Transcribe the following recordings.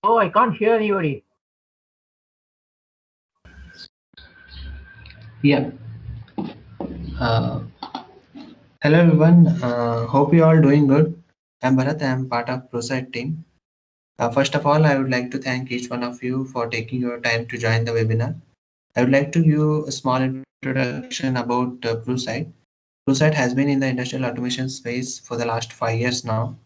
Oh, I can't hear anybody. Yeah. Uh, Hello everyone. Hope you all doing good. I'm Bharat. I'm part of ProSite team. First of all, I would like to thank each one of you for taking your time to join the webinar. I would like to give you a small introduction about ProSite. ProSite has been in the industrial automation space for the last 5 years now.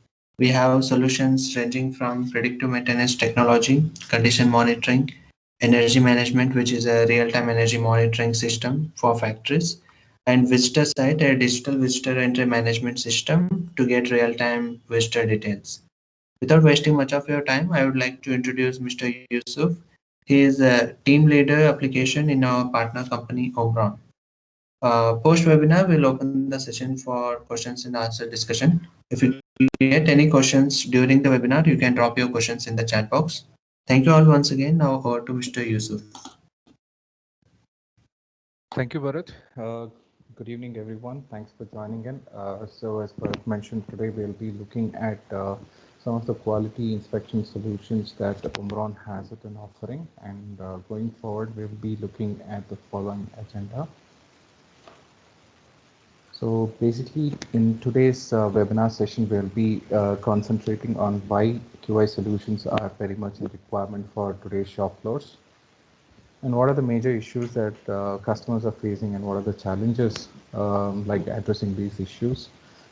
We have solutions ranging from predictive maintenance technology, condition monitoring, energy management, which is a real-time energy monitoring system for factories, and visitor site, a digital visitor entry management system to get real-time visitor details. Without wasting much of your time, I would like to introduce Mr. Yusuf. He is a team leader application in our partner company Omron. Post webinar, we'll open the session for questions and answer discussion. If you get any questions during the webinar, you can drop your questions in the chat box. Thank you all once again. Now over to Mr. Yusuf. Thank you, Bharat. Good evening, everyone. Thanks for joining in. So as Bharat mentioned, today we'll be looking at some of the quality inspection solutions that Omron has it in offering. And going forward, we'll be looking at the following agenda. So basically, in today's webinar session, we'll be concentrating on why QI solutions are very much a requirement for today's shop floors. And what are the major issues that customers are facing, and what are the challenges like addressing these issues?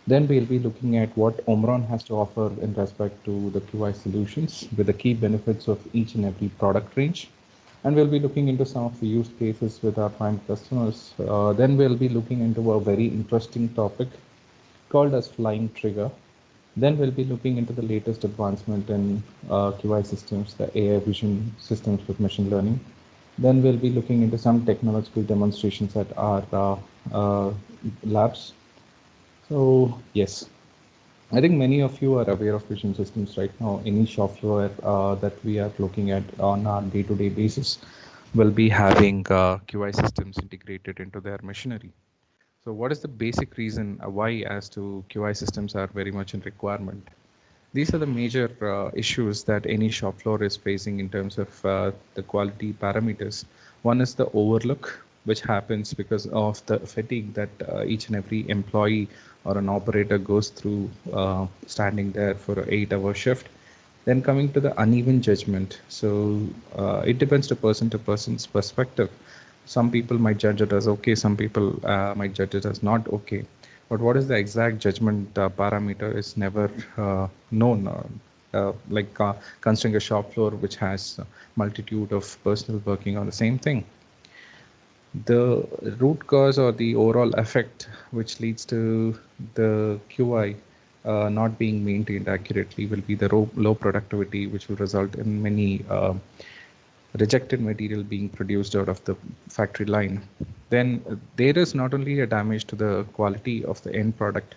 Then we'll be looking at what Omron has to offer in respect to the QI solutions with the key benefits of each and every product range. And we'll be looking into some of the use cases with our prime customers. Then we'll be looking into a very interesting topic called as flying trigger. Then we'll be looking into the latest advancement in QI systems, the AI vision systems with machine learning. Then we'll be looking into some technological demonstrations at our labs. So yes, I think many of you are aware of vision systems right now. Any shop floor that we are looking at on our day-to-day basis will be having QI systems integrated into their machinery. So what is the basic reason why as to QI systems are very much in requirement? These are the major issues that any shop floor is facing in terms of the quality parameters. One is the overlook, which happens because of the fatigue that each and every employee or an operator goes through standing there for an 8-hour shift. Then coming to the uneven judgment. So it depends to person's perspective. Some people might judge it as okay, some people might judge it as not okay. But what is the exact judgment parameter is never known. Considering a shop floor which has a multitude of personnel working on the same thing. The root cause or the overall effect which leads to the QI not being maintained accurately will be the low productivity, which will result in many rejected material being produced out of the factory line. Then there is not only a damage to the quality of the end product,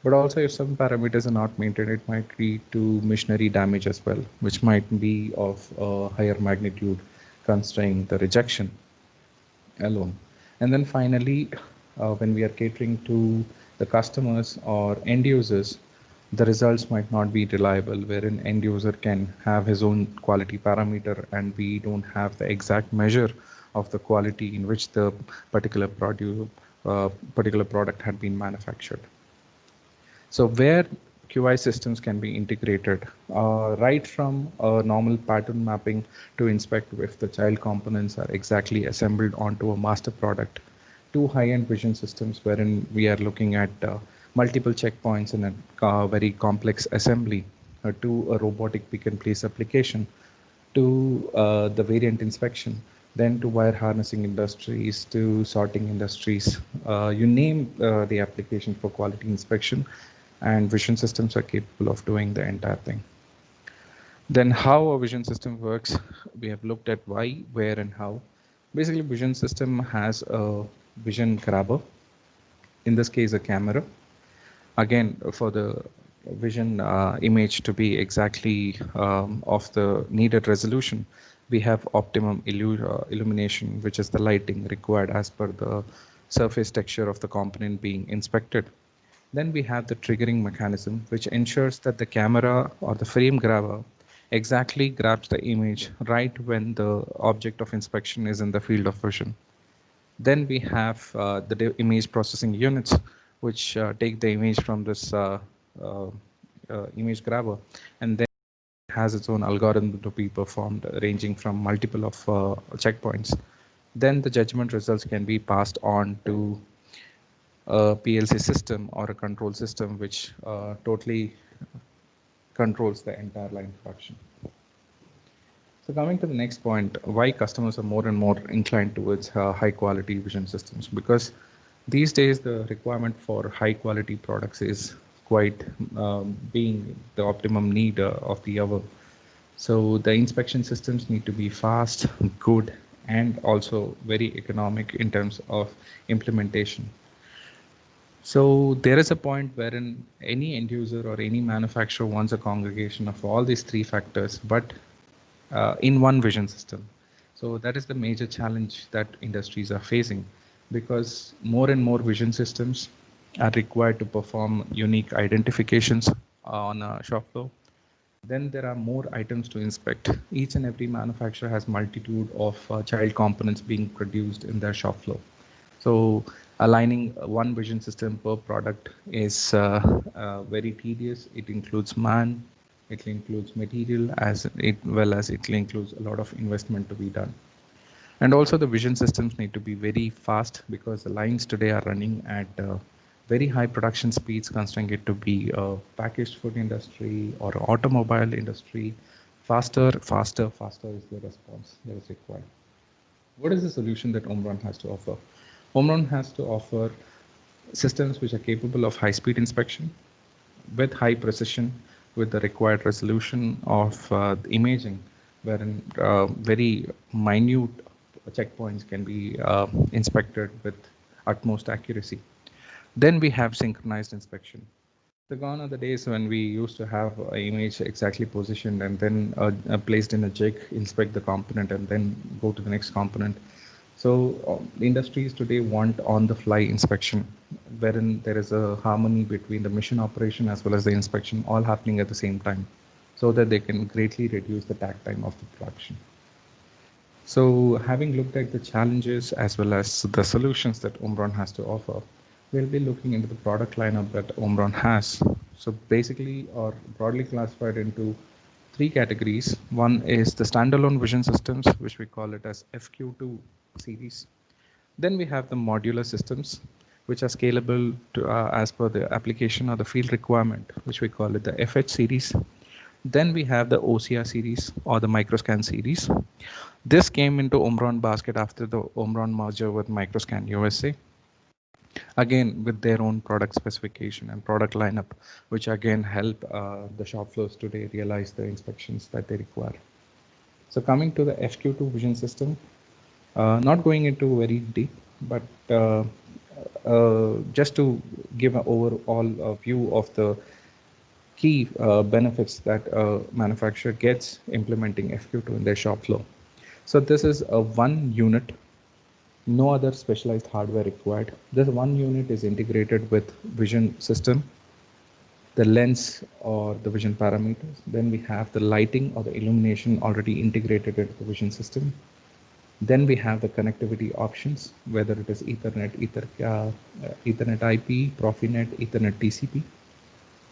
but also if some parameters are not maintained, it might lead to machinery damage as well, which might be of a higher magnitude considering the rejection alone. And then finally, when we are catering to the customers or end users, the results might not be reliable, wherein end user can have his own quality parameter and we don't have the exact measure of the quality in which the particular product had been manufactured. So where QI systems can be integrated, right from a normal pattern mapping to inspect if the child components are exactly assembled onto a master product, to high-end vision systems wherein we are looking at multiple checkpoints in a very complex assembly, to a robotic pick and place application, to the variant inspection, then to wire harnessing industries, to sorting industries. You name the application for quality inspection, and vision systems are capable of doing the entire thing. Then how a vision system works, we have looked at why, where, and how. Basically, vision system has a vision grabber, in this case a camera. Again, for the vision image to be exactly of the needed resolution, we have optimum illumination, which is the lighting required as per the surface texture of the component being inspected. Then we have the triggering mechanism, which ensures that the camera or the frame grabber exactly grabs the image right when the object of inspection is in the field of vision. Then we have the image processing units, which take the image from this uh, image grabber, and then has its own algorithm to be performed, ranging from multiple of checkpoints. Then the judgment results can be passed on to a PLC system or a control system, which totally controls the entire line production. So coming to the next point, why customers are more and more inclined towards high quality vision systems? Because these days the requirement for high quality products is quite being the optimum need of the hour. So the inspection systems need to be fast, good, and also very economic in terms of implementation. So there is a point wherein any end user or any manufacturer wants a congregation of all these three factors, but in one vision system. So that is the major challenge that industries are facing, because more and more vision systems are required to perform unique identifications on a shop floor. Then there are more items to inspect. Each and every manufacturer has multitude of child components being produced in their shop floor. So aligning one vision system per product is very tedious. It includes man, it includes material, as it well as it includes a lot of investment to be done. And also the vision systems need to be very fast, because the lines today are running at very high production speeds, considering it to be a packaged food industry or automobile industry. Faster is the response that is required. What is the solution that Omron has to offer? Omron has to offer systems which are capable of high-speed inspection with high precision, with the required resolution of imaging, wherein very minute checkpoints can be inspected with utmost accuracy. Then we have synchronized inspection. So gone are the days when we used to have an image exactly positioned and then placed in a jig, inspect the component, and then go to the next component. So industries today want on-the-fly inspection, wherein there is a harmony between the mission operation as well as the inspection, all happening at the same time, so that they can greatly reduce the takt time of the production. So having looked at the challenges as well as the solutions that Omron has to offer, we'll be looking into the product lineup that Omron has. So basically, or broadly classified into three categories. One is the standalone vision systems, which we call it as FQ2 series. Then we have the modular systems, which are scalable to, as per the application or the field requirement, which we call it the FH series. Then we have the OCR series or the Microscan series. This came into Omron basket after the Omron merger with Microscan USA. Again, with their own product specification and product lineup, which again help the shop floors today realize the inspections that they require. So coming to the FQ2 vision system, not going into very deep, but just to give an overall view of the key benefits that a manufacturer gets implementing FQ2 in their shop floor. So this is a one unit, no other specialized hardware required. This one unit is integrated with vision system, the lens or the vision parameters. Then we have the lighting or the illumination already integrated into the vision system. Then we have the connectivity options, whether it is Ethernet, Ethernet IP, Profinet, Ethernet TCP.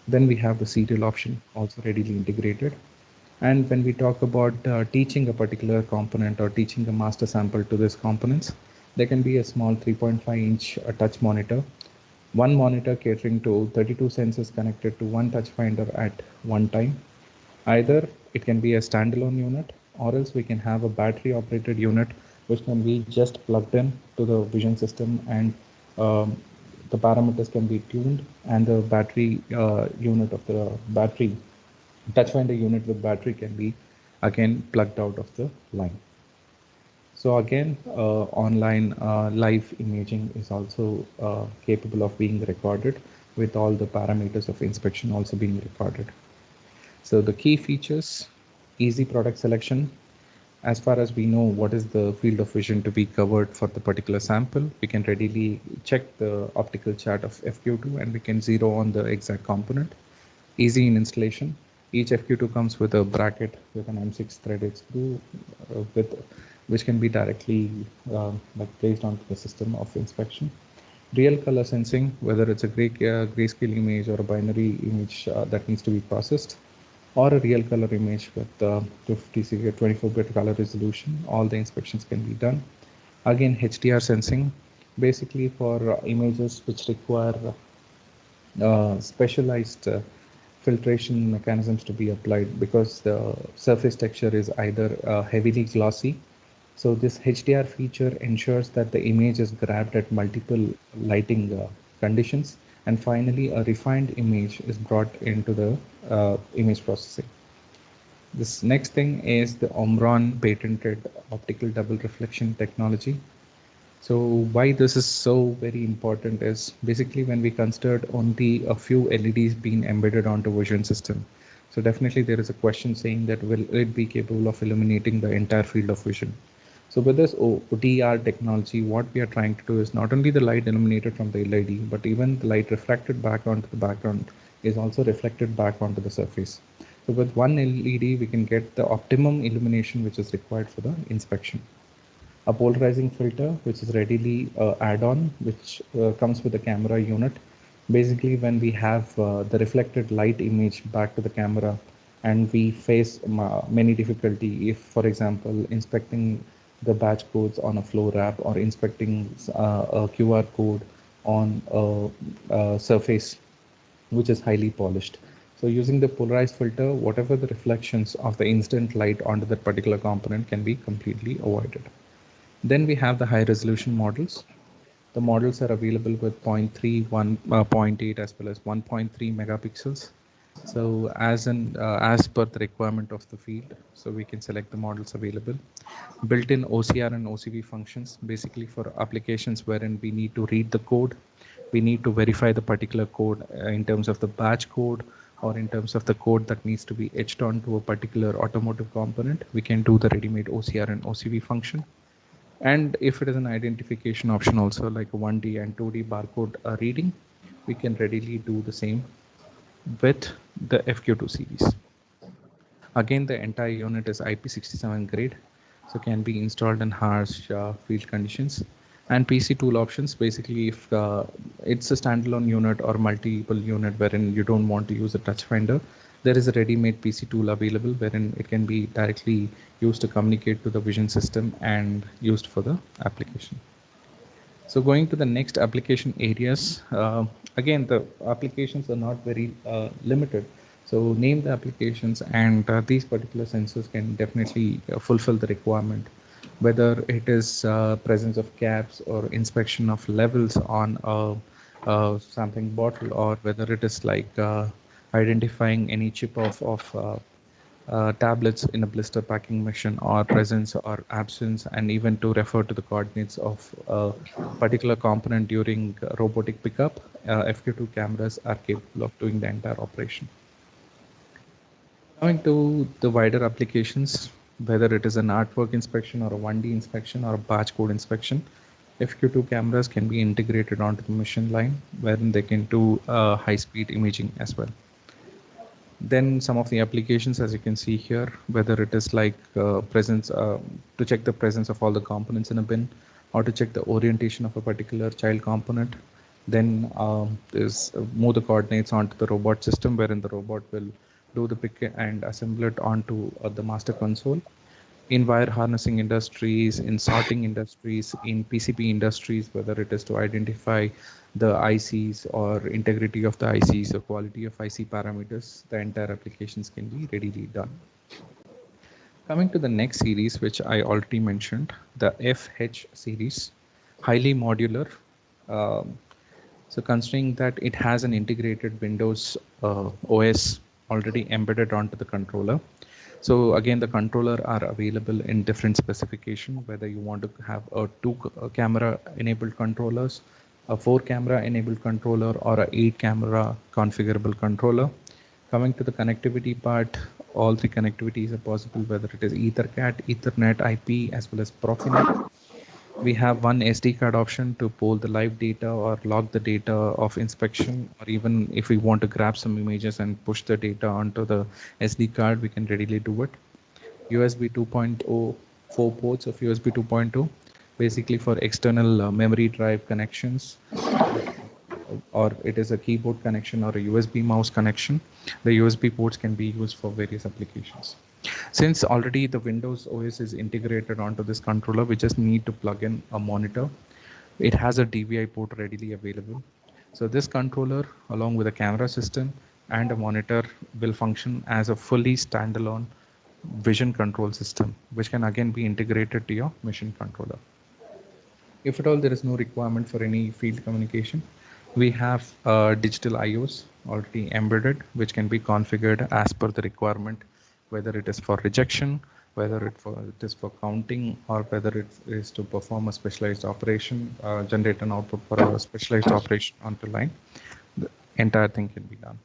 Then we have the serial option also readily integrated. And when we talk about teaching a particular component or teaching a master sample to these components, there can be a small 3.5-inch touch monitor, one monitor catering to 32 sensors connected to one touch finder at one time. Either it can be a standalone unit, or else we can have a battery operated unit which can be just plugged in to the vision system, and the parameters can be tuned, and the battery unit of the battery touchfinder unit with battery can be again plugged out of the line. So again, online live imaging is also capable of being recorded, with all the parameters of inspection also being recorded. So the key features: easy product selection. As far as we know what is the field of vision to be covered for the particular sample, we can readily check the optical chart of FQ2 and we can zero on the exact component. Easy in installation. Each FQ2 comes with a bracket with an M6 threaded screw with which can be directly like placed onto the system of inspection. Real color sensing, whether it's a grayscale image or a binary image that needs to be processed, or a real color image with 256 24-bit color resolution, all the inspections can be done. Again, HDR sensing, basically for images which require specialized filtration mechanisms to be applied because the surface texture is either heavily glossy. So this HDR feature ensures that the image is grabbed at multiple lighting conditions, and finally a refined image is brought into the image processing. This next thing is the Omron patented optical double reflection technology. So why this is so very important is basically when we considered only a few LEDs being embedded onto vision system. So definitely there is a question saying that will it be capable of illuminating the entire field of vision? So with this ODR technology, what we are trying to do is not only the light illuminated from the LED, but even the light refracted back onto the background is also reflected back onto the surface. So with one LED, we can get the optimum illumination which is required for the inspection. A polarizing filter, which is readily add-on, which comes with the camera unit. Basically, when we have the reflected light image back to the camera and we face many difficulty if, for example, inspecting the batch codes on a flow wrap or inspecting a QR code on a surface which is highly polished. So using the polarized filter, whatever the reflections of the instant light onto that particular component can be completely avoided. Then we have the high resolution models. The models are available with 0.3, 1, 0.8 as well as 1.3 megapixels. So as per the requirement of the field, so we can select the models available. Built-in OCR and OCV functions, basically for applications wherein we need to read the code, we need to verify the particular code in terms of the batch code or in terms of the code that needs to be etched onto a particular automotive component. We can do the ready-made OCR and OCV function. And if it is an identification option also like a 1D and 2D barcode reading, we can readily do the same with the FQ2 series. Again, the entire unit is IP67 grade, so can be installed in harsh field conditions. And PC tool options, basically if it's a standalone unit or multiple unit wherein you don't want to use a touch finder, there is a ready-made PC tool available wherein it can be directly used to communicate to the vision system and used for the application. So going to the next application areas, again, the applications are not very limited. So name the applications and these particular sensors can definitely fulfill the requirement, whether it is presence of caps or inspection of levels on a sampling bottle, or whether it is like identifying any chip of tablets in a blister packing machine, or presence or absence, and even to refer to the coordinates of a particular component during robotic pickup, FQ2 cameras are capable of doing the entire operation. Coming to the wider applications, whether it is an artwork inspection or a 1D inspection or a batch code inspection, FQ2 cameras can be integrated onto the machine line wherein they can do high-speed imaging as well. Then some of the applications, as you can see here, whether it is like presence to check the presence of all the components in a bin, or to check the orientation of a particular child component. Then is move the coordinates onto the robot system, wherein the robot will do the pick and assemble it onto the master console. In wire harnessing industries, in sorting industries, in PCB industries, whether it is to identify the ICs or integrity of the ICs or quality of IC parameters, the entire applications can be readily done. Coming to the next series, which I already mentioned, the FH series, highly modular. Um, so considering that it has an integrated Windows OS already embedded onto the controller. So again, the controller are available in different specification, whether you want to have a two camera enabled controllers, a 4 camera enabled controller, or a 8 camera configurable controller. Coming to the connectivity part, all three connectivities are possible, whether it is EtherCAT, Ethernet, IP, as well as Profinet. We have one SD card option to pull the live data or log the data of inspection, or even if we want to grab some images and push the data onto the SD card, we can readily do it. USB 2.0, 4 ports of USB 2.2, basically for external memory drive connections, or it is a keyboard connection or a USB mouse connection. The USB ports can be used for various applications. Since already the Windows OS is integrated onto this controller, we just need to plug in a monitor. It has a DVI port readily available. So this controller, along with a camera system and a monitor, will function as a fully standalone vision control system, which can again be integrated to your mission controller. If at all there is no requirement for any field communication, we have digital IOs already embedded, which can be configured as per the requirement, whether it is for rejection, whether it is for counting, or whether it is to perform a specialized operation, generate an output for a specialized operation onto line. The entire thing can be done.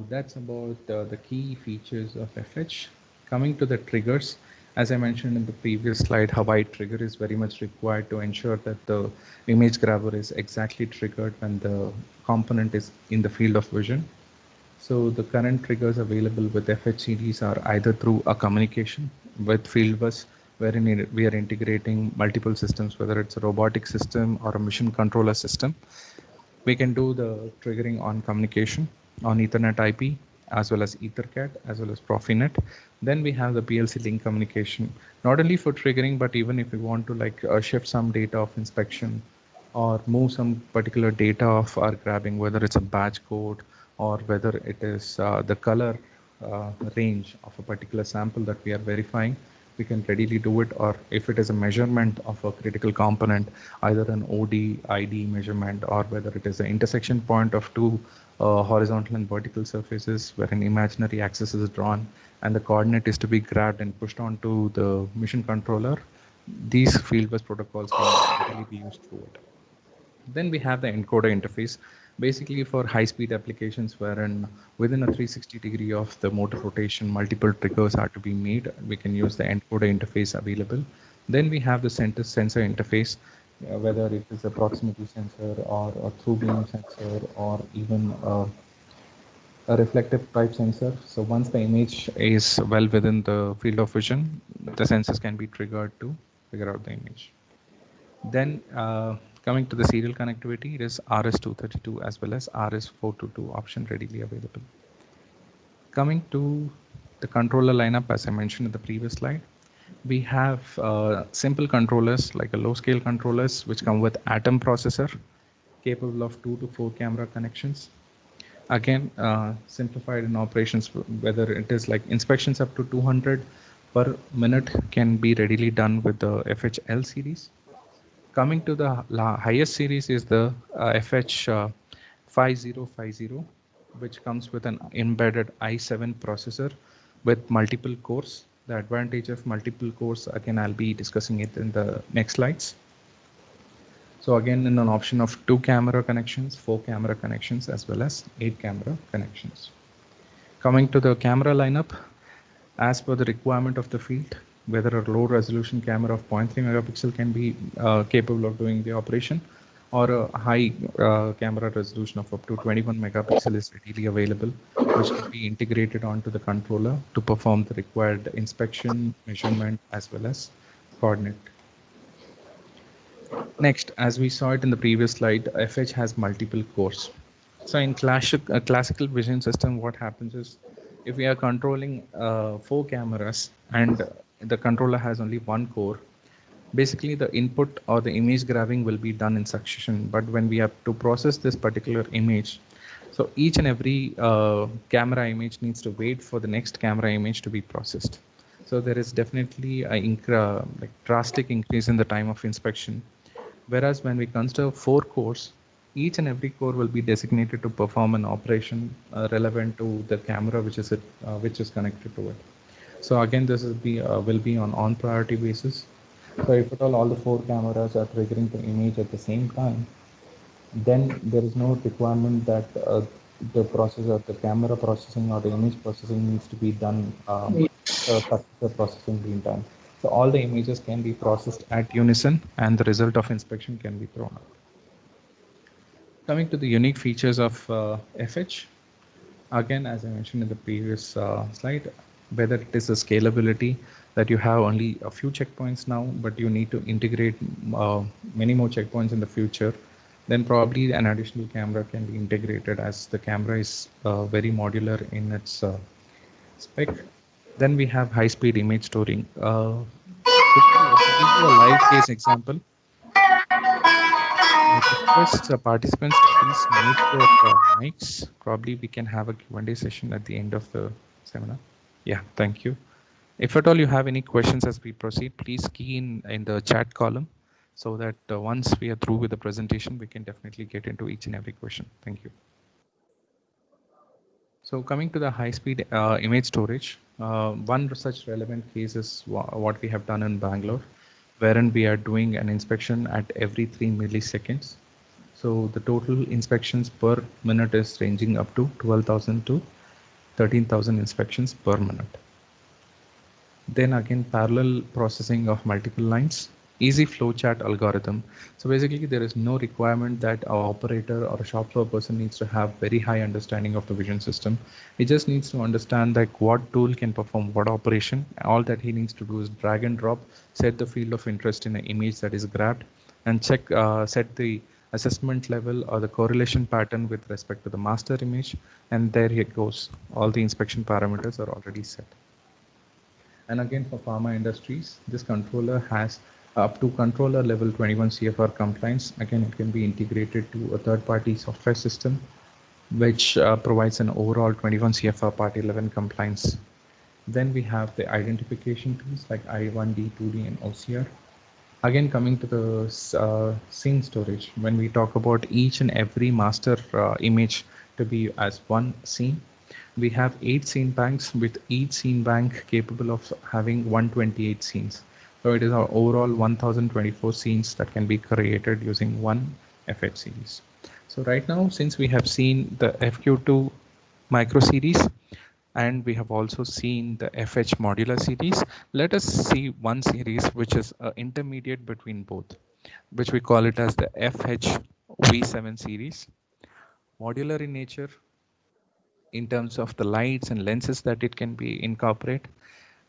That's about the key features of FH. Coming to the triggers, as I mentioned in the previous slide, Hawaii trigger is very much required to ensure that the image grabber is exactly triggered when the component is in the field of vision. So the current triggers available with FH series are either through a communication with Fieldbus, wherein we are integrating multiple systems, whether it's a robotic system or a mission controller system. We can do the triggering on communication on Ethernet IP as well as EtherCAT as well as Profinet. Then we have the PLC link communication, not only for triggering, but even if we want to like shift some data of inspection or move some particular data of our grabbing, whether it's a batch code or whether it is the color range of a particular sample that we are verifying, we can readily do it. Or if it is a measurement of a critical component, either an OD, ID measurement, or whether it is an intersection point of two horizontal and vertical surfaces where an imaginary axis is drawn and the coordinate is to be grabbed and pushed onto the mission controller, these field-based protocols can readily be used through it. Then we have the encoder interface, basically for high-speed applications wherein within a 360 degree of the motor rotation, multiple triggers are to be made. We can use the encoder interface available. Then we have the sensor interface, whether it is a proximity sensor or a through beam sensor or even a reflective type sensor. So once the image is well within the field of vision, the sensors can be triggered to figure out the image. Then coming to the serial connectivity, it is RS-232 as well as RS-422 option readily available. Coming to the controller lineup, as I mentioned in the previous slide, we have simple controllers like a low scale controllers which come with Atom processor capable of 2 to 4 camera connections. Again, simplified in operations, whether it is like inspections up to 200 per minute can be readily done with the FHL series. Coming to the highest series is the FH 5050, which comes with an embedded i7 processor with multiple cores. The advantage of multiple cores, again, I'll be discussing it in the next slides. So again, in an option of 2 camera connections, 4 camera connections, as well as 8 camera connections. Coming to the camera lineup, as per the requirement of the field, whether a low resolution camera of 0.3 megapixel can be capable of doing the operation, or a high camera resolution of up to 21 megapixel is readily available, which can be integrated onto the controller to perform the required inspection, measurement, as well as coordinate. Next, as we saw it in the previous slide, FH has multiple cores. So in classical vision system, what happens is if we are controlling 4 cameras and the controller has only 1 core, basically the input or the image grabbing will be done in succession. But when we have to process this particular image, so each and every camera image needs to wait for the next camera image to be processed. So there is definitely a like drastic increase in the time of inspection. Whereas when we consider 4 cores, each and every core will be designated to perform an operation relevant to the camera which is connected to it. So again, this will be on priority basis. So if at all the 4 cameras are triggering the image at the same time, then there is no requirement that the processor, the camera processing or the image processing needs to be done successive processing being done. So all the images can be processed at unison and the result of inspection can be thrown out. Coming to the unique features of FH, again, as I mentioned in the previous slide, whether it is a scalability that you have only a few checkpoints now, but you need to integrate many more checkpoints in the future, then probably an additional camera can be integrated as the camera is very modular in its spec. Then we have high-speed image storing. To give you a live case example, I request participants to please mute your mics. Probably we can have a Q&A session at the end of the seminar. Yeah, thank you. If at all you have any questions as we proceed, please key in the chat column so that once we are through with the presentation, we can definitely get into each and every question. Thank you. So coming to the high-speed image storage, one such relevant case is what we have done in Bangalore, wherein we are doing an inspection at every 3 milliseconds. So the total inspections per minute is ranging up to 12,000 to 13,000 inspections per minute. Then again, parallel processing of multiple lines, easy flowchart algorithm. So basically there is no requirement that an operator or a shop floor person needs to have very high understanding of the vision system. He just needs to understand like what tool can perform what operation. All that he needs to do is drag and drop, set the field of interest in an image that is grabbed, and check, set the assessment level or the correlation pattern with respect to the master image. And there it goes. All the inspection parameters are already set. And again, for pharma industries, this controller has up to controller level 21 CFR compliance. Again, it can be integrated to a third-party software system, which provides an overall 21 CFR Part 11 compliance. Then we have the identification tools like I1D, 2D, and OCR. Again, coming to the scene storage, when we talk about each and every master image to be as one scene, we have 8 scene banks with each scene bank capable of having 128 scenes. So it is our overall 1024 scenes that can be created using one FH series. So right now, since we have seen the FQ2 micro series, and we have also seen the FH modular series, let us see one series which is intermediate between both, which we call it as the FH V7 series. Modular in nature, in terms of the lights and lenses that it can be incorporate,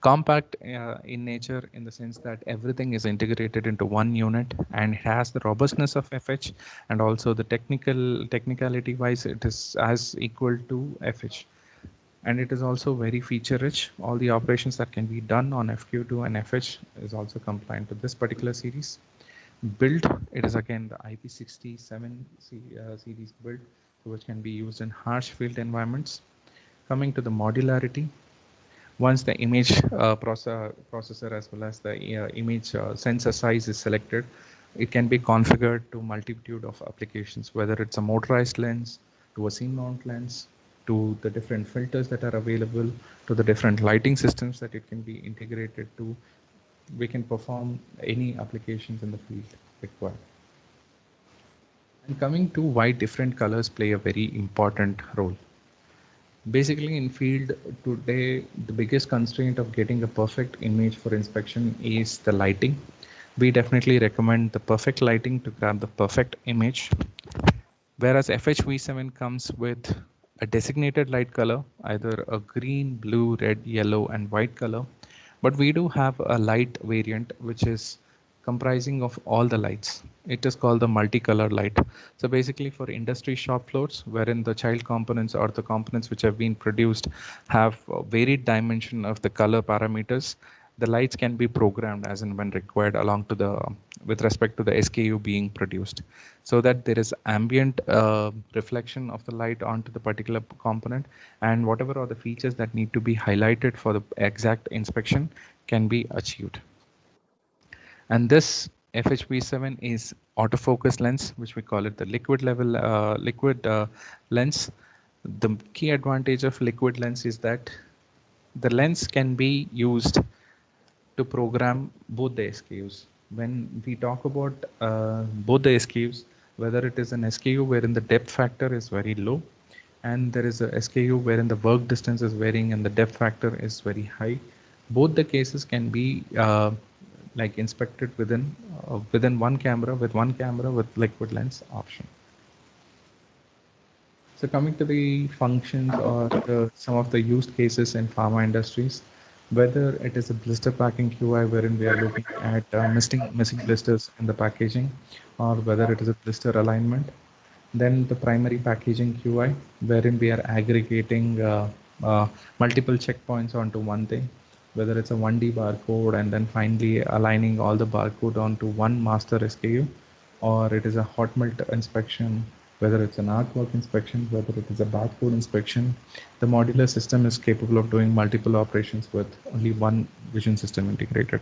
compact in nature in the sense that everything is integrated into one unit, and it has the robustness of FH, and also the technicality wise it is as equal to FH, and it is also very feature rich. All the operations that can be done on FQ2 and FH is also compliant to this particular series. Build, it is again the IP67 series build, which can be used in harsh field environments. Coming to the modularity, once the image processor as well as the image sensor size is selected, it can be configured to multitude of applications, whether it's a motorized lens, to a scene mount lens, to the different filters that are available, to the different lighting systems that it can be integrated to. We can perform any applications in the field required. And coming to why different colors play a very important role. Basically in field today, the biggest constraint of getting a perfect image for inspection is the lighting. We definitely recommend the perfect lighting to grab the perfect image. Whereas FHV7 comes with a designated light color, either a green, blue, red, yellow, and white color. But we do have a light variant, which is comprising of all the lights. It is called the multicolor light. So basically for industry shop floors, wherein the child components or the components which have been produced have varied dimension of the color parameters, the lights can be programmed as and when required along to the with respect to the SKU being produced, so that there is ambient reflection of the light onto the particular component, and whatever are the features that need to be highlighted for the exact inspection can be achieved. And this FHV7 is autofocus lens, which we call it the liquid level liquid lens. The key advantage of liquid lens is that the lens can be used to program both the SKUs. When we talk about both the SKUs, whether it is an SKU wherein the depth factor is very low, and there is a SKU wherein the work distance is varying and the depth factor is very high, Both the cases can be like inspected within one camera with liquid lens option. So coming to the functions or some of the used cases in pharma industries, whether it is a blister packing QI wherein we are looking at missing blisters in the packaging, or whether it is a blister alignment, then the primary packaging QI wherein we are aggregating multiple checkpoints onto one thing, whether it's a 1D barcode and then finally aligning all the barcode onto one master SKU, or it is a hot melt inspection, whether it's an artwork inspection, whether it is a barcode inspection. The modular system is capable of doing multiple operations with only one vision system integrated.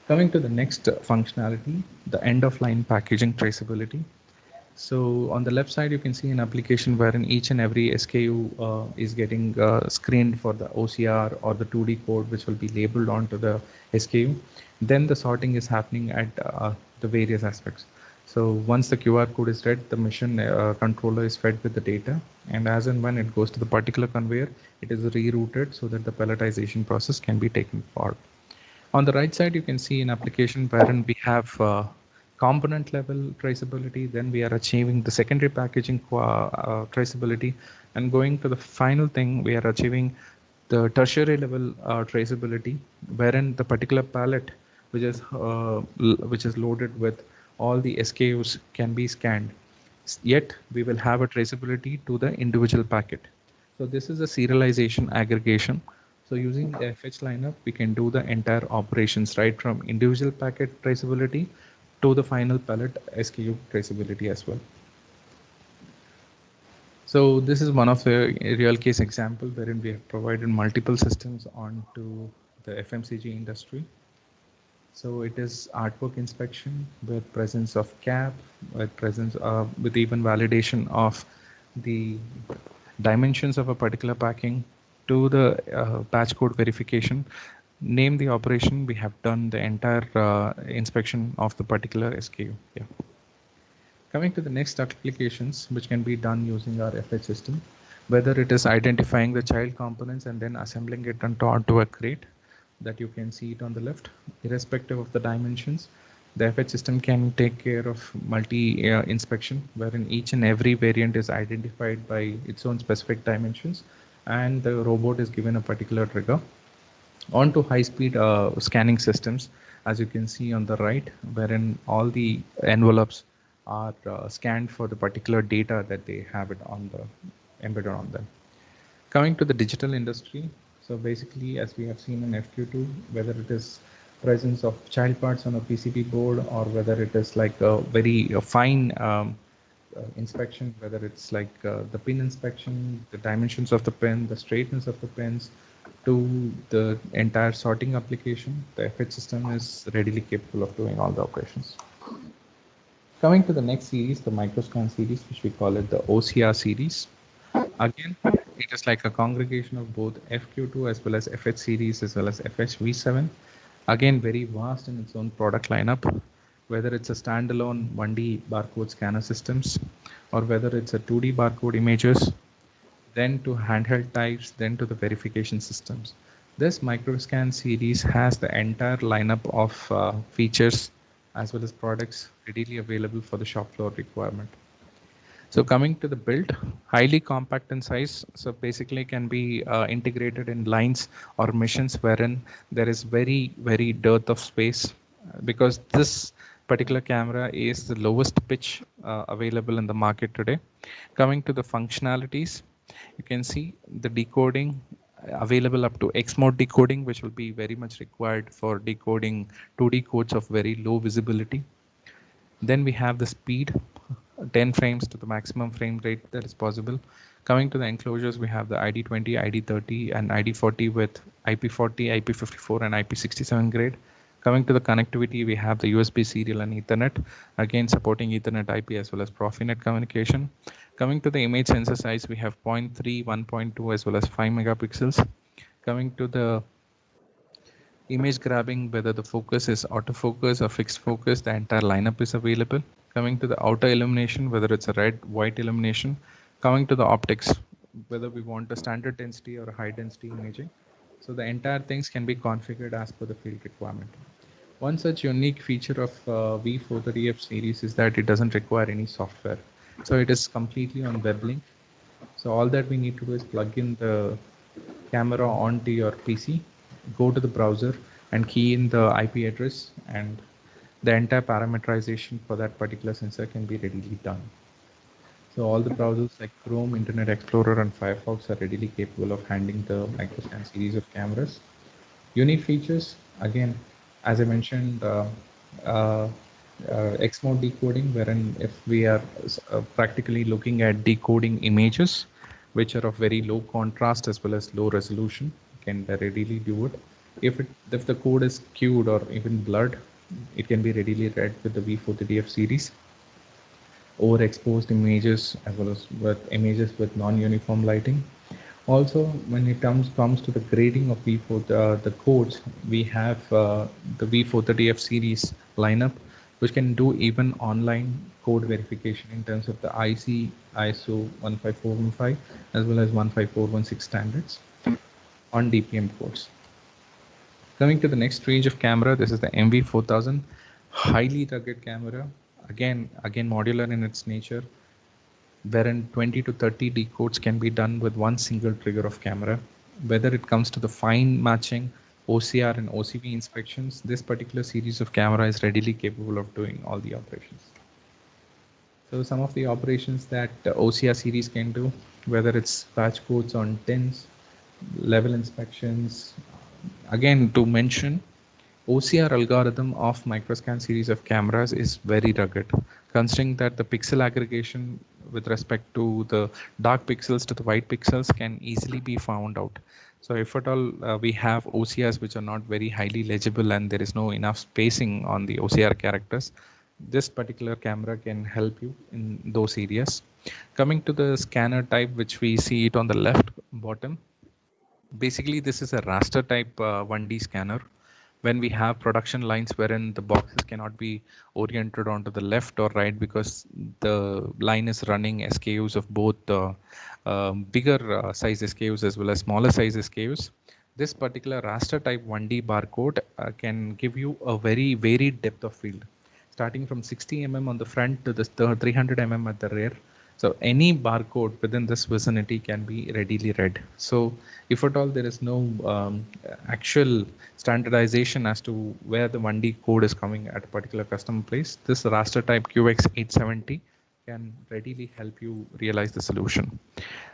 Coming to the next functionality, the end of line packaging traceability. So on the left side, you can see an application wherein each and every SKU is getting screened for the OCR or the 2D code, which will be labeled onto the SKU. Then the sorting is happening at the various aspects. So once the QR code is read, the mission controller is fed with the data. And as and when it goes to the particular conveyor, it is rerouted so that the pelletization process can be taken forward. On the right side, you can see an application wherein we have component level traceability. Then we are achieving the secondary packaging traceability, and going to the final thing, we are achieving the tertiary level traceability, wherein the particular pallet, which is loaded with all the SKUs, can be scanned. Yet we will have a traceability to the individual packet. So this is a serialization aggregation. So using the FH lineup, we can do the entire operations right from individual packet traceability to the final pallet SKU traceability as well. So this is one of the real case example wherein we have provided multiple systems onto the FMCG industry. So it is artwork inspection with presence of cap, with even validation of the dimensions of a particular packing to the batch code verification. Name the operation, we have done the entire inspection of the particular SKU. Yeah. Coming to the next applications, which can be done using our FH system, whether it is identifying the child components and then assembling it onto a crate that you can see it on the left, irrespective of the dimensions. The FH system can take care of multi inspection, wherein each and every variant is identified by its own specific dimensions, and the robot is given a particular trigger. On to high-speed scanning systems, as you can see on the right, wherein all the envelopes are scanned for the particular data that they have it on the embedded on them. Coming to the digital industry, so basically, as we have seen in FQ2, whether it is presence of child parts on a PCB board, or whether it is like a very fine inspection, whether it's like the pin inspection, the dimensions of the pin, the straightness of the pins, to the entire sorting application, the FH system is readily capable of doing all the operations. Coming to the next series, the microscan series, which we call it the OCR series. Again, it is like a congregation of both FQ2 as well as FH series as well as FH V7. Again, very vast in its own product lineup, whether it's a standalone 1D barcode scanner systems, or whether it's a 2D barcode images, then to handheld types, then to the verification systems. This microscan series has the entire lineup of features as well as products readily available for the shop floor requirement. So coming to the build, highly compact in size. So basically can be integrated in lines or missions wherein there is very dearth of space, because this particular camera is the lowest pitch available in the market today. Coming to the functionalities, you can see the decoding available up to X mode decoding, which will be very much required for decoding 2D codes of very low visibility. Then we have the speed, 10 frames to the maximum frame rate that is possible. Coming to the enclosures, we have the ID20, ID30, and ID40 with IP40, IP54, and IP67 grade. Coming to the connectivity, we have the USB serial and Ethernet, again supporting Ethernet IP as well as Profinet communication. Coming to the image sensor size, we have 0.3, 1.2, as well as 5 megapixels. Coming to the image grabbing, whether the focus is autofocus or fixed focus, the entire lineup is available. Coming to the outer illumination, whether it's a red, white illumination. Coming to the optics, whether we want a standard density or a high density imaging. So the entire things can be configured as per the field requirement. One such unique feature of V430F series is that it doesn't require any software. So it is completely on WebLink. So all that we need to do is plug in the camera onto your PC, go to the browser and key in the IP address, and the entire parameterization for that particular sensor can be readily done. So all the browsers like Chrome, Internet Explorer and Firefox are readily capable of handling the Microscan series of cameras. Unique features, again, as I mentioned, uh, X mode decoding, wherein if we are practically looking at decoding images, which are of very low contrast as well as low resolution, can readily do it. If the code is skewed or even blurred, it can be readily read with the V430F series. Overexposed images as well as with images with non-uniform lighting. Also, when it comes to the grading of V4, the codes, we have the V430F series lineup, which can do even online code verification in terms of the IC, ISO 15415 as well as 15416 standards on DPM codes. Coming to the next range of camera, this is the MV4000, highly rugged camera. Again modular in its nature, wherein 20 to 30 decodes can be done with one single trigger of camera. Whether it comes to the fine matching, OCR and OCV inspections, this particular series of camera is readily capable of doing all the operations. So some of the operations that OCR series can do, whether it's patch codes on tins, level inspections, again to mention, OCR algorithm of Microscan series of cameras is very rugged, considering that the pixel aggregation with respect to the dark pixels to the white pixels can easily be found out. So if at all we have OCRs which are not very highly legible and there is no enough spacing on the OCR characters, this particular camera can help you in those areas. Coming to the scanner type, which we see it on the left bottom, basically this is a raster type 1D scanner. When we have production lines wherein the boxes cannot be oriented onto the left or right because the line is running SKUs of both bigger size SKUs as well as smaller size SKUs, this particular raster type 1D barcode can give you a very varied depth of field, starting from 60 mm on the front to the 300 mm at the rear. So any barcode within this vicinity can be readily read. So if at all there is no actual standardization as to where the 1D code is coming at a particular customer place, this raster type QX870 can readily help you realize the solution.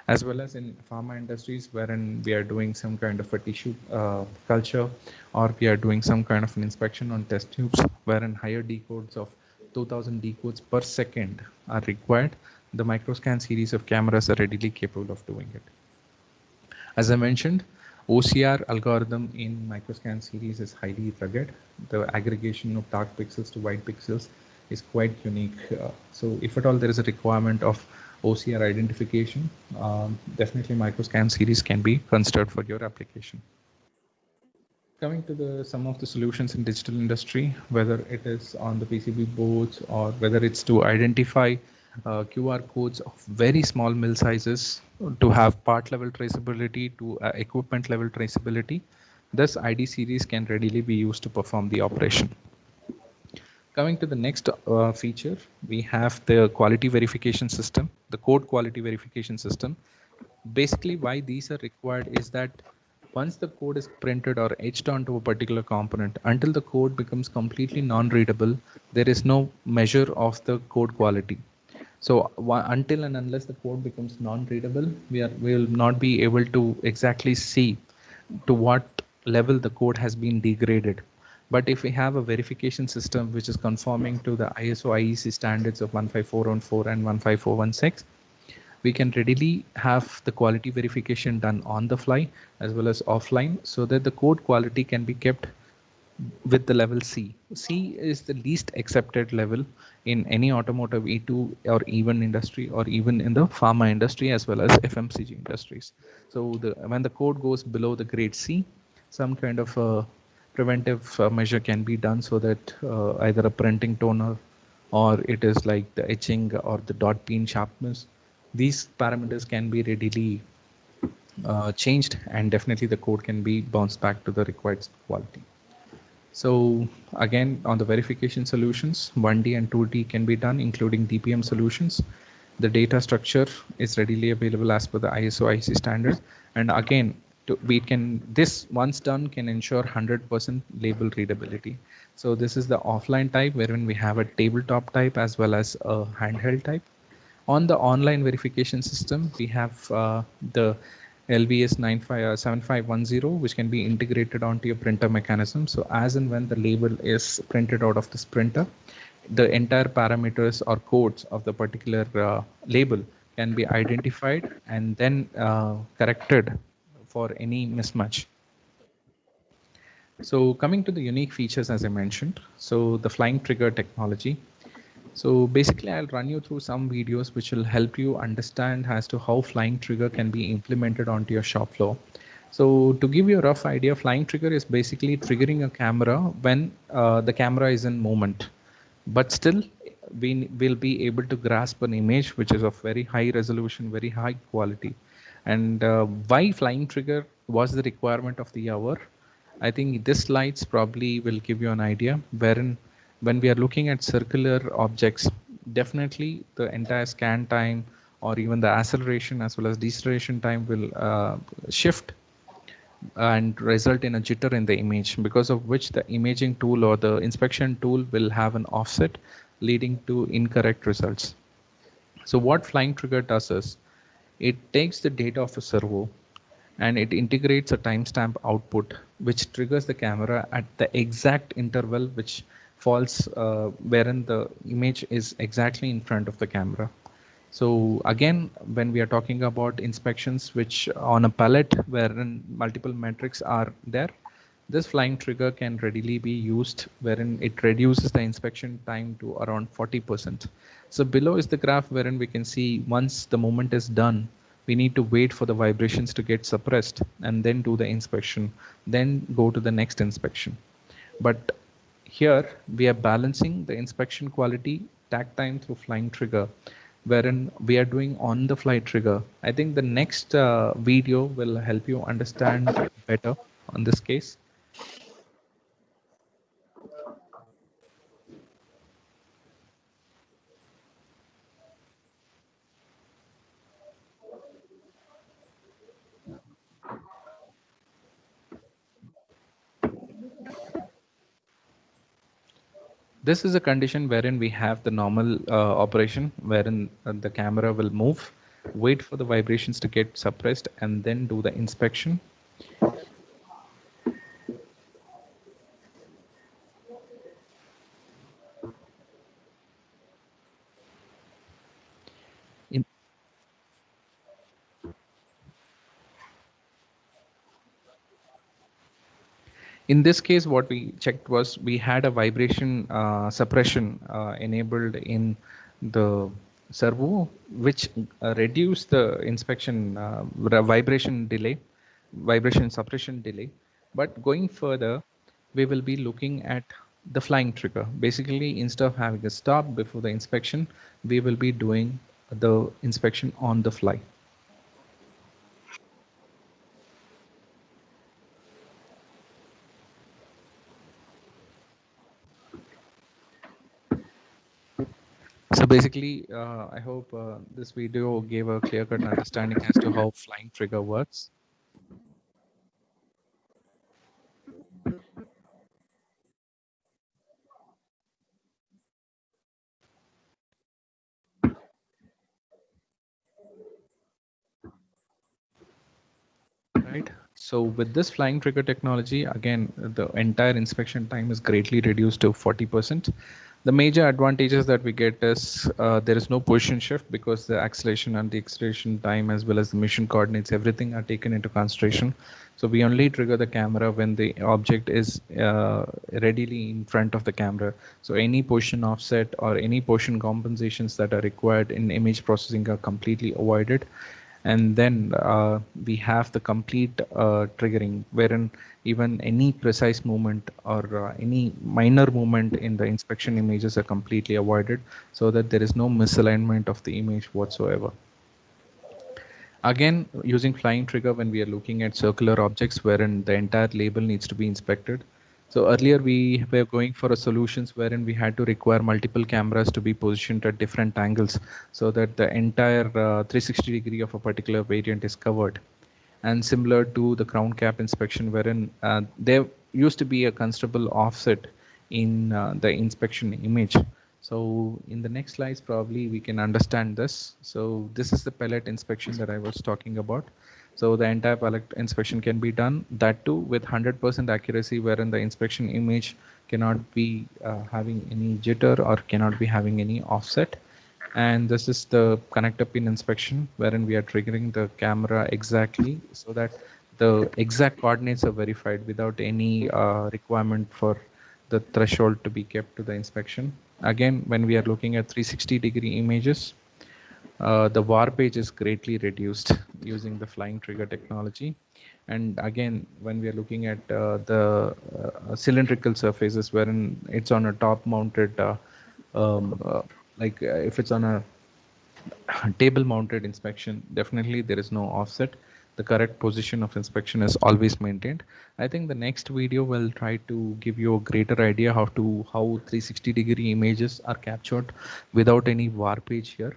As well as in pharma industries, wherein we are doing some kind of a tissue culture, or we are doing some kind of an inspection on test tubes, wherein higher decodes of 2000 decodes per second are required, the Microscan series of cameras are readily capable of doing it. As I mentioned, OCR algorithm in Microscan series is highly rugged. The aggregation of dark pixels to white pixels is quite unique. So if at all there is a requirement of OCR identification, definitely Microscan series can be considered for your application. Coming to some of the solutions in digital industry, whether it is on the PCB boards or whether it's to identify QR codes of very small mill sizes to have part level traceability to equipment level traceability, this ID series can readily be used to perform the operation. Coming to the next feature, we have the quality verification system, the code quality verification system. Basically, why these are required is that once the code is printed or etched onto a particular component, until the code becomes completely non-readable, there is no measure of the code quality. So until and unless the code becomes non-readable, we will not be able to exactly see to what level the code has been degraded. But if we have a verification system which is conforming to the ISO IEC standards of 15414 and 15416, we can readily have the quality verification done on the fly as well as offline, so that the code quality can be kept with the level C. C is the least accepted level in any automotive E2 or even industry, or even in the pharma industry as well as FMCG industries. So when the code goes below the grade C, some kind of a preventive measure can be done, so that either a printing toner, or it is like the etching or the dot peen sharpness, these parameters can be readily changed, and definitely the code can be bounced back to the required quality. So again, on the verification solutions, 1D and 2D can be done, including DPM solutions. The data structure is readily available as per the ISO IC standard. And again, this once done can ensure 100% label readability. So this is the offline type, wherein we have a tabletop type as well as a handheld type. On the online verification system, we have the LVS 7510, which can be integrated onto your printer mechanism. So as and when the label is printed out of this printer, the entire parameters or codes of the particular label can be identified and then corrected for any mismatch. So coming to the unique features, as I mentioned, so the flying trigger technology. So basically, I'll run you through some videos which will help you understand as to how flying trigger can be implemented onto your shop floor. So to give you a rough idea, flying trigger is basically triggering a camera when the camera is in movement, but still we will be able to grasp an image which is of very high resolution, very high quality. And why flying trigger was the requirement of the hour? I think this slides probably will give you an idea, wherein when we are looking at circular objects, definitely the entire scan time or even the acceleration as well as deceleration time will shift and result in a jitter in the image, because of which the imaging tool or the inspection tool will have an offset leading to incorrect results. So what flying trigger does is it takes the data of a servo and it integrates a timestamp output which triggers the camera at the exact interval which falls wherein the image is exactly in front of the camera. So again, when we are talking about inspections which on a palette wherein multiple metrics are there, this flying trigger can readily be used, wherein it reduces the inspection time to around 40%. So below is the graph wherein we can see once the movement is done, we need to wait for the vibrations to get suppressed and then do the inspection, then go to the next inspection. But here we are balancing the inspection quality takt time through flying trigger, wherein we are doing on the fly trigger. I think the next video will help you understand better on this case. This is a condition wherein we have the normal operation, wherein the camera will move, wait for the vibrations to get suppressed, and then do the inspection. In, in this case, what we checked was we had a vibration suppression enabled in the servo, which reduced the inspection vibration suppression delay. But going further, we will be looking at the flying trigger. Basically, instead of having a stop before the inspection, we will be doing the inspection on the fly. So basically, I hope this video gave a clear-cut understanding as to how flying trigger works. Right. So with this flying trigger technology, again, the entire inspection time is greatly reduced to 40%. The major advantages that we get is there is no position shift, because the acceleration and the acceleration time as well as the mission coordinates, everything are taken into consideration. So we only trigger the camera when the object is readily in front of the camera. So any position offset or any position compensations that are required in image processing are completely avoided. And then we have the complete triggering, wherein even any precise movement or any minor movement in the inspection images are completely avoided, so that there is no misalignment of the image whatsoever. Again, using flying trigger when we are looking at circular objects wherein the entire label needs to be inspected. So earlier we were going for a solutions wherein we had to require multiple cameras to be positioned at different angles so that the entire 360-degree of a particular variant is covered. And similar to the crown cap inspection wherein there used to be a considerable offset in the inspection image. So in the next slides, probably we can understand this. So this is the pellet inspection that I was talking about. So the entire pellet inspection can be done, that too with 100% accuracy, wherein the inspection image cannot be having any jitter or cannot be having any offset. And this is the connector pin inspection wherein we are triggering the camera exactly so that the exact coordinates are verified without any requirement for the threshold to be kept to the inspection. Again, when we are looking at 360-degree images, the warpage is greatly reduced using the flying trigger technology. And again, when we are looking at cylindrical surfaces wherein it's on a top mounted if it's on a table mounted inspection, definitely there is no offset. The correct position of inspection is always maintained. I think the next video will try to give you a greater idea how 360-degree images are captured without any warpage here.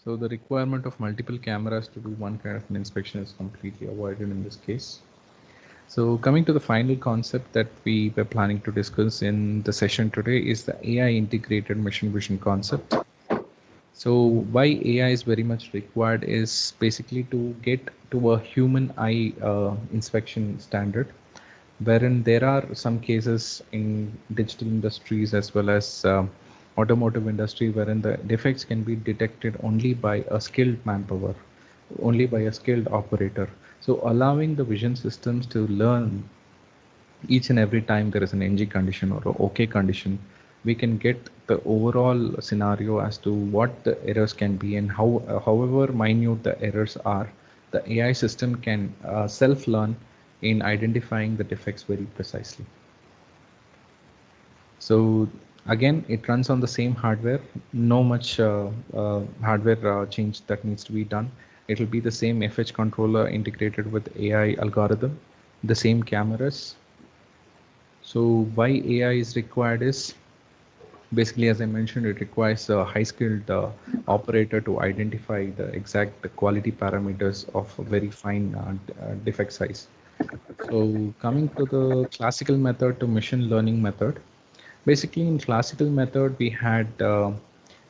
So the requirement of multiple cameras to do one kind of an inspection is completely avoided in this case. So coming to the final concept that we were planning to discuss in the session today is the AI integrated machine vision concept. So why AI is very much required is basically to get to a human eye inspection standard, wherein there are some cases in digital industries as well as automotive industry wherein the defects can be detected only by a skilled manpower, only by a skilled operator. So allowing the vision systems to learn each and every time there is an NG condition or a OK condition, we can get the overall scenario as to what the errors can be and how, however minute the errors are, the AI system can self-learn in identifying the defects very precisely. So again, it runs on the same hardware, no much hardware change that needs to be done. It will be the same FH controller integrated with AI algorithm, the same cameras. So why AI is required is basically, as I mentioned, it requires a high skilled operator to identify the exact quality parameters of a very fine defect size. So coming to the classical method to machine learning method, basically in classical method, we had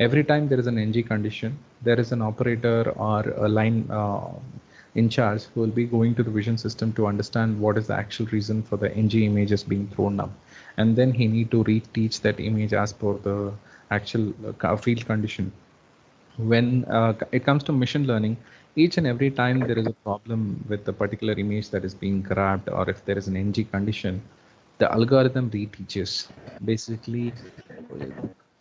every time there is an NG condition, there is an operator or a line in charge who will be going to the vision system to understand what is the actual reason for the NG images being thrown up. And then he need to reteach that image as per the actual field condition. When it comes to machine learning, each and every time there is a problem with the particular image that is being grabbed, or if there is an NG condition, the algorithm reteaches. Basically,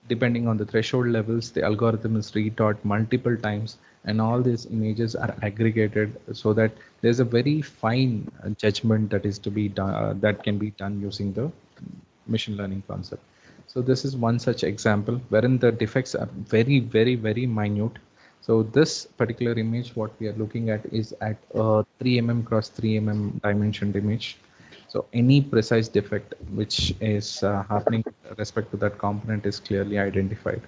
depending on the threshold levels, the algorithm is retaught multiple times, and all these images are aggregated so that there's a very fine judgment that is to be done, that can be done using the machine learning concept. So this is one such example wherein the defects are very, very, very minute. So this particular image, what we are looking at is at a 3 mm cross 3 mm dimensioned image. So any precise defect which is happening with respect to that component is clearly identified.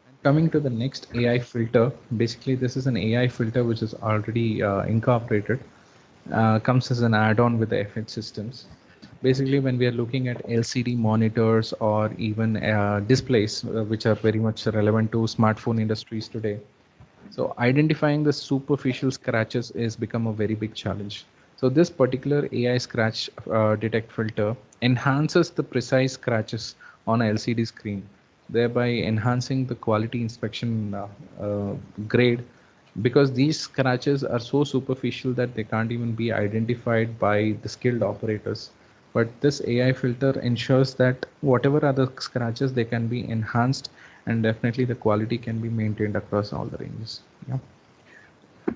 And coming to the next AI filter, basically this is an AI filter which is already incorporated, comes as an add-on with the FH systems. Basically, when we are looking at LCD monitors or even displays, which are very much relevant to smartphone industries today, so identifying the superficial scratches is become a very big challenge. So this particular AI scratch detect filter enhances the precise scratches on a LCD screen, thereby enhancing the quality inspection grade, because these scratches are so superficial that they can't even be identified by the skilled operators. But this AI filter ensures that whatever are the scratches, they can be enhanced, and definitely the quality can be maintained across all the ranges. Yeah.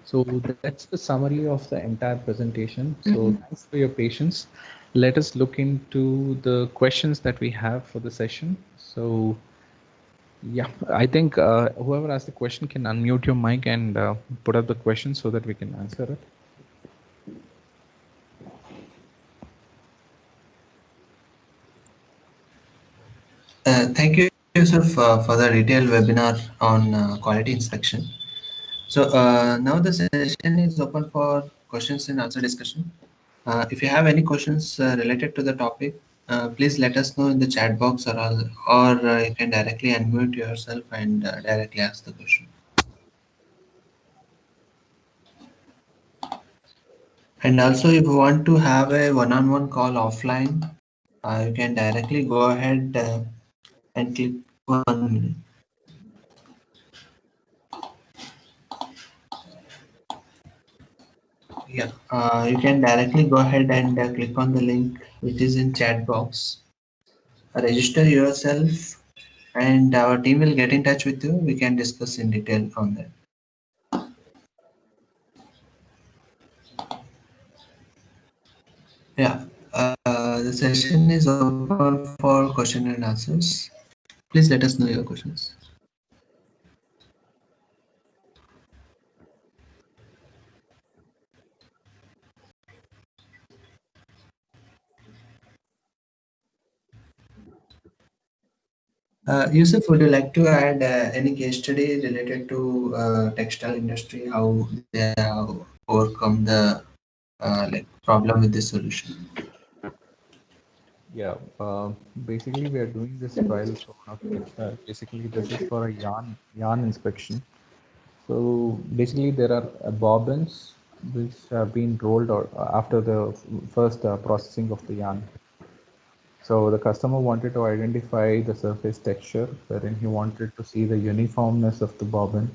So that's the summary of the entire presentation. So thanks for your patience. Let us look into the questions that we have for the session. So yeah, I think whoever asked the question can unmute your mic and put up the question so that we can answer it. Thank you, Yusuf, for the detailed webinar on quality inspection. So now the session is open for questions and answer discussion. If you have any questions related to the topic, please let us know in the chat box, or you can directly unmute yourself and directly ask the question. And also, if you want to have a one-on-one call offline, you can directly go ahead and click 1 minute. Yeah, you can directly go ahead and click on the link which is in chat box. Register yourself, and our team will get in touch with you. We can discuss in detail on that. Yeah, the session is open for question and answers. Please let us know your questions. Yusuf, would you like to add any case study related to textile industry, how they have overcome the problem with this solution? Yeah, basically we are doing this trial for one of textile. Basically, this is for a yarn inspection. So basically, there are bobbins which have been rolled out after the first processing of the yarn. So the customer wanted to identify the surface texture, wherein he wanted to see the uniformness of the bobbin,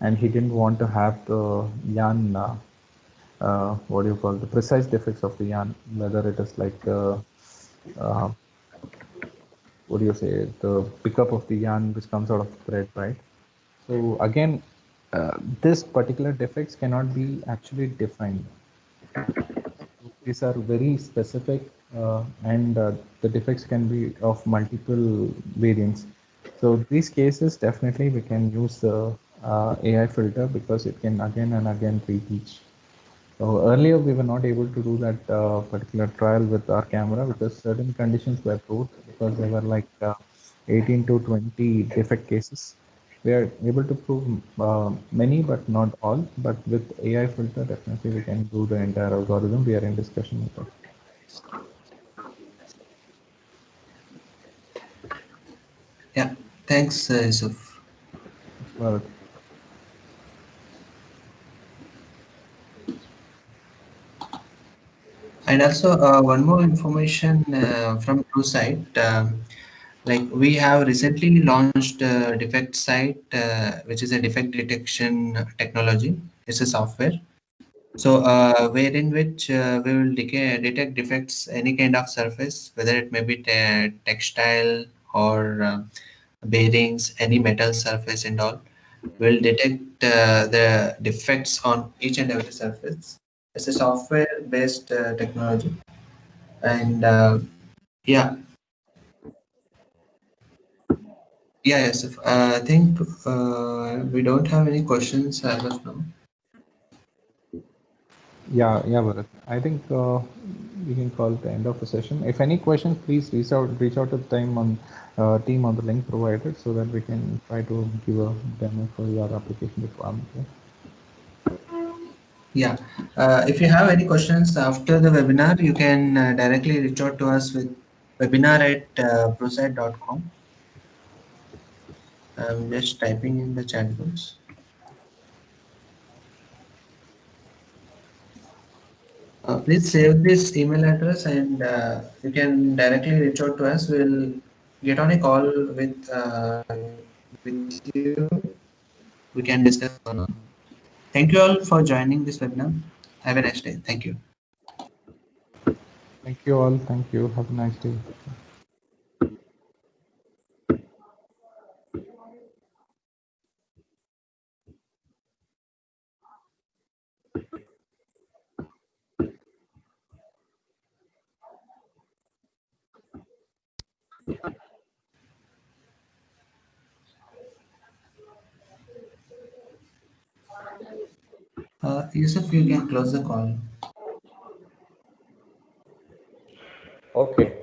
and he didn't want to have the yarn, what do you call, the precise defects of the yarn, whether it is like uh, what do you say, the pickup of the yarn which comes out of the thread, right? So again, this particular defects cannot be actually defined. These are very specific, and the defects can be of multiple variants. So these cases, definitely we can use the AI filter because it can again and again reteach. So earlier we were not able to do that particular trial with our camera because certain conditions were proved, because there were like 18 to 20 defect cases. We are able to prove many, but not all. But with AI filter, definitely we can do the entire algorithm. We are in discussion with it. Yeah, thanks, Yusuf. Well, And also one more information from TrueSight. Like we have recently launched Defect Site, which is a defect detection technology. It's a software. So wherein which we will detect defects any kind of surface, whether it may be textile or bearings, any metal surface and all. Will detect the defects on each and every surface. It's a software-based technology, and yeah, yeah, yes. I think we don't have any questions as of now. yeah, Bharat. I think we can call it the end of the session. If any questions, please reach out to the team on the link provided so that we can try to give a demo for your application requirement. Yeah. Yeah, if you have any questions after the webinar, you can directly reach out to us with webinar@prosite.com. I'm just typing in the chat box. Please save this email address and you can directly reach out to us. We'll get on a call with you. We can discuss on. Thank you all for joining this webinar. Have a nice day. Thank you. Thank you all. Thank you. Have a nice day. Yusuf, you can close the call. Okay.